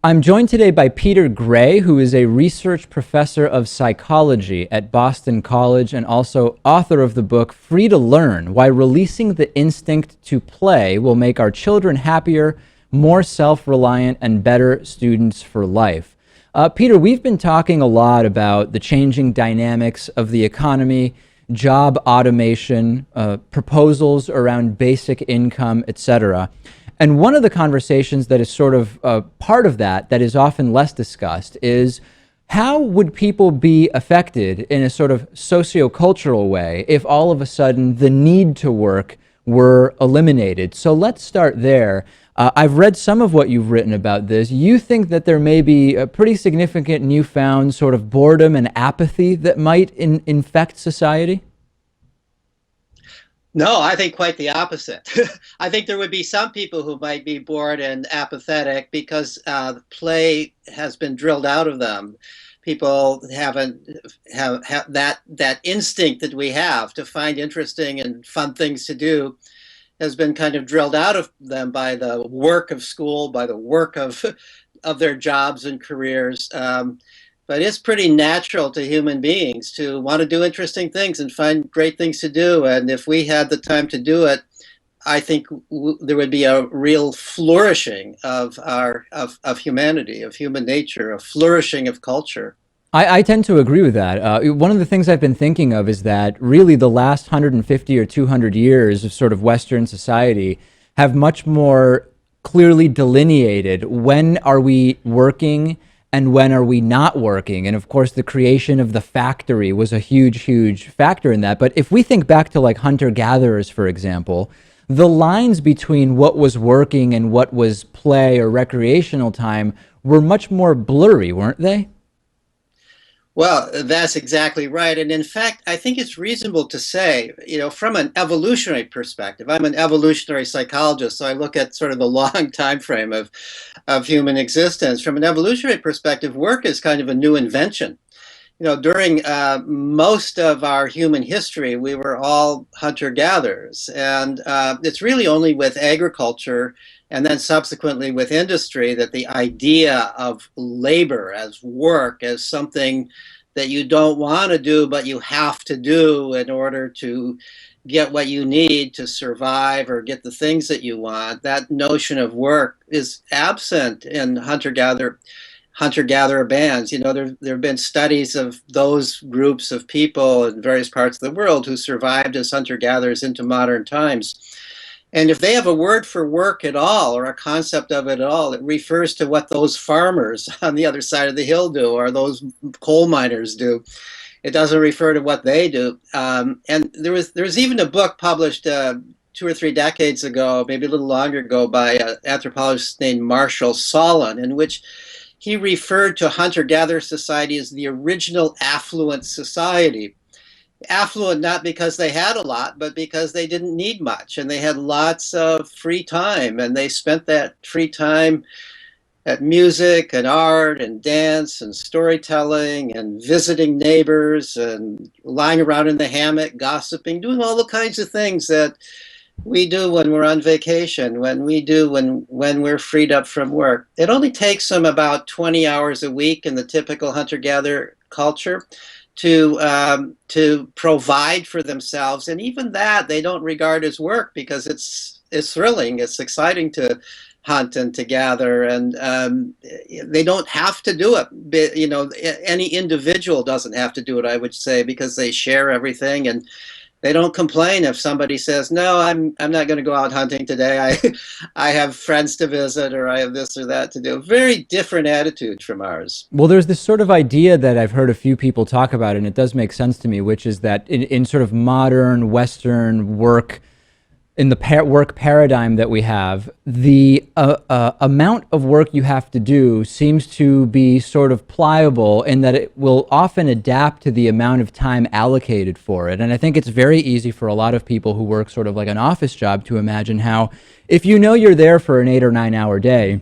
I'm joined today by Peter Gray, who is a research professor of psychology at Boston College and also author of the book Free to Learn: Why Releasing the Instinct to Play Will Make Our Children Happier, More Self-Reliant, and Better Students for Life. Peter, we've been talking a lot about the changing dynamics of the economy, job automation, proposals around basic income, etc. And one of the conversations that is sort of part of that is often less discussed is how would people be affected in a sort of sociocultural way if all of a sudden the need to work were eliminated? So let's start there. I've read some of what you've written about this. You think that there may be a pretty significant newfound sort of boredom and apathy that might infect society? No, I think quite the opposite. I think there would be some people who might be bored and apathetic because play has been drilled out of them. People haven't have that instinct that we have to find interesting and fun things to do has been kind of drilled out of them by the work of school, by the work of their jobs and careers. But it's pretty natural to human beings to want to do interesting things and find great things to do. And if we had the time to do it, I think there would be a real flourishing of of humanity, of human nature, a flourishing of culture. I tend to agree with that. One of the things I've been thinking of is that really the last 150 or 200 years of sort of Western society have much more clearly delineated when are we working and when are we not working. And of course, the creation of the factory was a huge, huge factor in that. But if we think back to like hunter-gatherers, for example, the lines between what was working and what was play or recreational time were much more blurry, weren't they? Well, that's exactly right. And in fact, I think it's reasonable to say, from an evolutionary perspective, I'm an evolutionary psychologist, so I look at sort of the long time frame of human existence. From an evolutionary perspective, work is kind of a new invention. During most of our human history, we were all hunter-gatherers. And it's really only with agriculture and then subsequently with industry that the idea of labor as work, as something that you don't want to do, but you have to do in order to get what you need to survive or get the things that you want, that notion of work is absent in hunter-gatherer bands. There have been studies of those groups of people in various parts of the world who survived as hunter-gatherers into modern times. And if they have a word for work at all, or a concept of it at all, it refers to what those farmers on the other side of the hill do, or those coal miners do. It doesn't refer to what they do. And there was even a book published 2 or 3 decades ago, maybe a little longer ago, by an anthropologist named Marshall Solon, in which he referred to hunter-gatherer society as the original affluent society. Affluent not because they had a lot, but because they didn't need much, and they had lots of free time, and they spent that free time at music and art and dance and storytelling and visiting neighbors and lying around in the hammock, gossiping, doing all the kinds of things that we do when we're on vacation, when we're freed up from work. It only takes them about 20 hours a week in the typical hunter-gatherer culture to provide for themselves, and even that they don't regard as work because it's thrilling, it's exciting to hunt and to gather, and they don't have to do it. Any individual doesn't have to do it, I would say, because they share everything, and they don't complain if somebody says, "No, I'm not going to go out hunting today. I have friends to visit, or I have this or that to do." Very different attitude from ours. Well, there's this sort of idea that I've heard a few people talk about, and it does make sense to me, which is that in sort of modern Western work, in the work paradigm that we have, the amount of work you have to do seems to be sort of pliable in that it will often adapt to the amount of time allocated for it. And I think it's very easy for a lot of people who work sort of like an office job to imagine how, if you know you're there for an 8 or 9 hour day,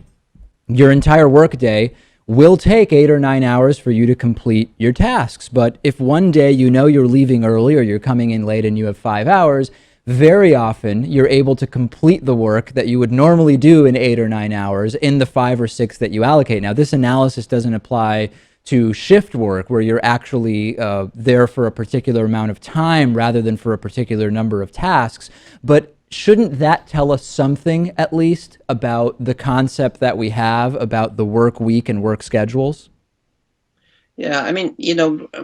your entire work day will take 8 or 9 hours for you to complete your tasks. But if one day you know you're leaving early or you're coming in late and you have 5 hours, very often you're able to complete the work that you would normally do in 8 or 9 hours in the 5 or 6 that you allocate. Now, this analysis doesn't apply to shift work where you're actually there for a particular amount of time rather than for a particular number of tasks. But shouldn't that tell us something, at least, about the concept that we have about the work week and work schedules? Yeah, I mean,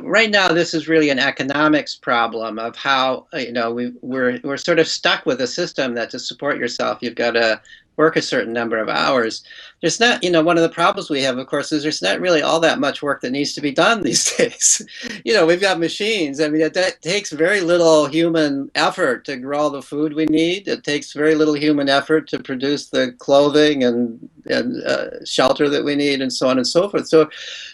right now this is really an economics problem of how, we're sort of stuck with a system that to support yourself, you've got to work a certain number of hours. There's not, one of the problems we have, of course, is there's not really all that much work that needs to be done these days. We've got machines. I mean, it takes very little human effort to grow all the food we need. It takes very little human effort to produce the clothing and shelter that we need, and so on and so forth. So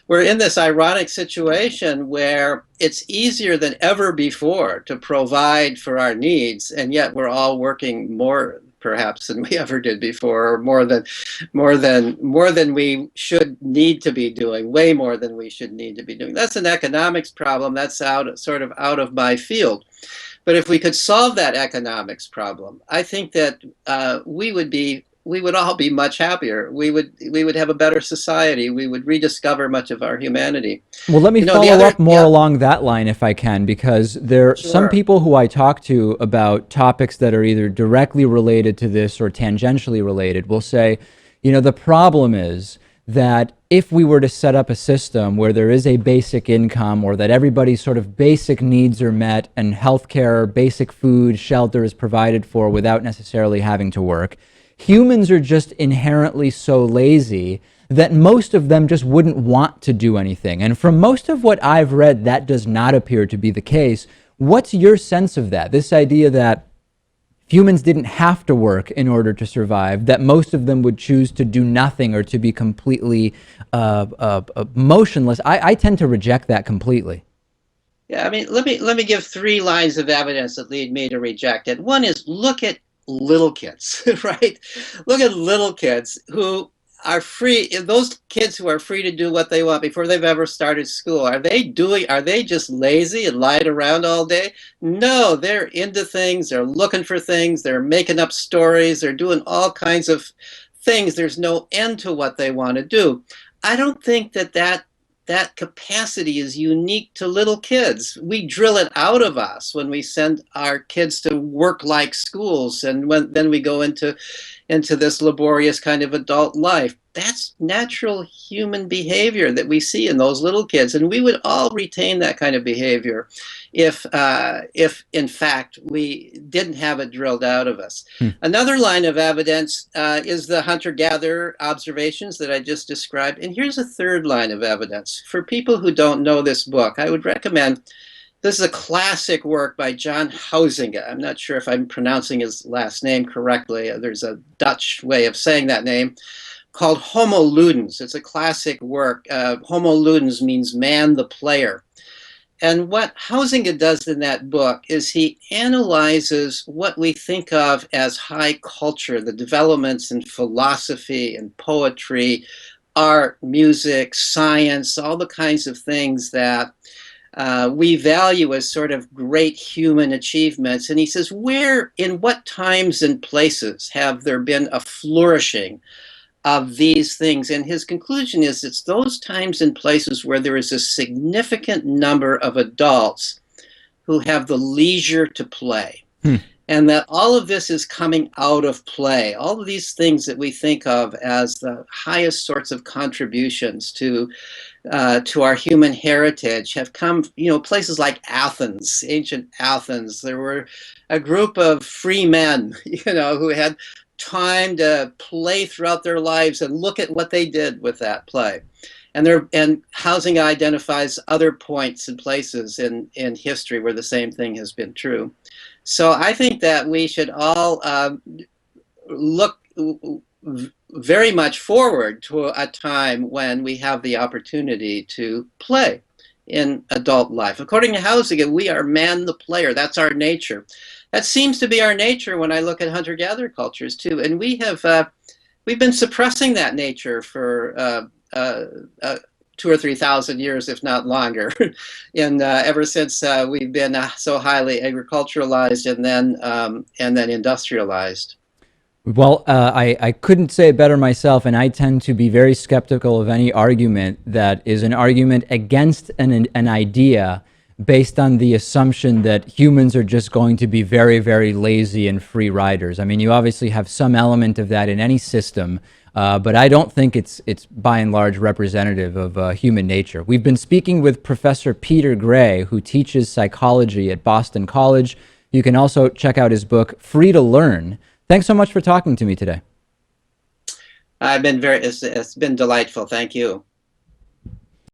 we're in this ironic situation where it's easier than ever before to provide for our needs, and yet we're all working more perhaps than we ever did before, or more than we should need to be doing, way more than we should need to be doing. That's an economics problem. That's sort of out of my field. But if we could solve that economics problem, I think that we would all be much happier. We would have a better society. We would rediscover much of our humanity. Well, let me The follow other, up more yeah, along that line if I can, because there are some sure. people who I talk to about topics that are either directly related to this or tangentially related will say, the problem is that if we were to set up a system where there is a basic income or that everybody's sort of basic needs are met and healthcare, basic food, shelter is provided for without necessarily having to work, humans are just inherently so lazy that most of them just wouldn't want to do anything. And from most of what I've read, that does not appear to be the case. What's your sense of that? This idea that humans didn't have to work in order to survive, that most of them would choose to do nothing or to be completely motionless. I tend to reject that completely. Yeah, I mean, let me give three lines of evidence that lead me to reject it. One is look at little kids, right? Look at little kids who are free. Those kids who are free to do what they want before they've ever started school. Are they just lazy and lying around all day? No, they're into things. They're looking for things. They're making up stories. They're doing all kinds of things. There's no end to what they want to do. I don't think that capacity is unique to little kids. We drill it out of us when we send our kids to work-like schools, and then we go into this laborious kind of adult life. That's natural human behavior that we see in those little kids, and we would all retain that kind of behavior if in fact we didn't have it drilled out of us. Hmm. Another line of evidence is the hunter-gatherer observations that I just described. And here's a third line of evidence. For people who don't know this book, I would recommend, this is a classic work by John Huizinga. I'm not sure if I'm pronouncing his last name correctly. There's a Dutch way of saying that name, called Homo Ludens. It's a classic work. Homo Ludens means man the player. And what Huizinga does in that book is he analyzes what we think of as high culture, the developments in philosophy and poetry, art, music, science, all the kinds of things that we value as sort of great human achievements. And he says, in what times and places have there been a flourishing of these things? And his conclusion is it's those times and places where there is a significant number of adults who have the leisure to play. Hmm. And that all of this is coming out of play. All of these things that we think of as the highest sorts of contributions to our human heritage have come, places like Athens, ancient Athens. There were a group of free men, who had time to play throughout their lives, and look at what they did with that play. And housing identifies other points and places in history where the same thing has been true. So I think that we should all look very much forward to a time when we have the opportunity to play in adult life. According to Huizinga, we are man the player. That's our nature. That seems to be our nature when I look at hunter-gatherer cultures too. And we've been suppressing that nature for 2 or 3,000 years, if not longer. And ever since we've been so highly agriculturalized and then industrialized. Well, I couldn't say it better myself, and I tend to be very skeptical of any argument that is an argument against an idea based on the assumption that humans are just going to be very, very lazy and free riders. I mean, you obviously have some element of that in any system, but I don't think it's by and large representative of human nature. We've been speaking with Professor Peter Gray, who teaches psychology at Boston College. You can also check out his book, Free to Learn. Thanks so much for talking to me today. It's been delightful. Thank you.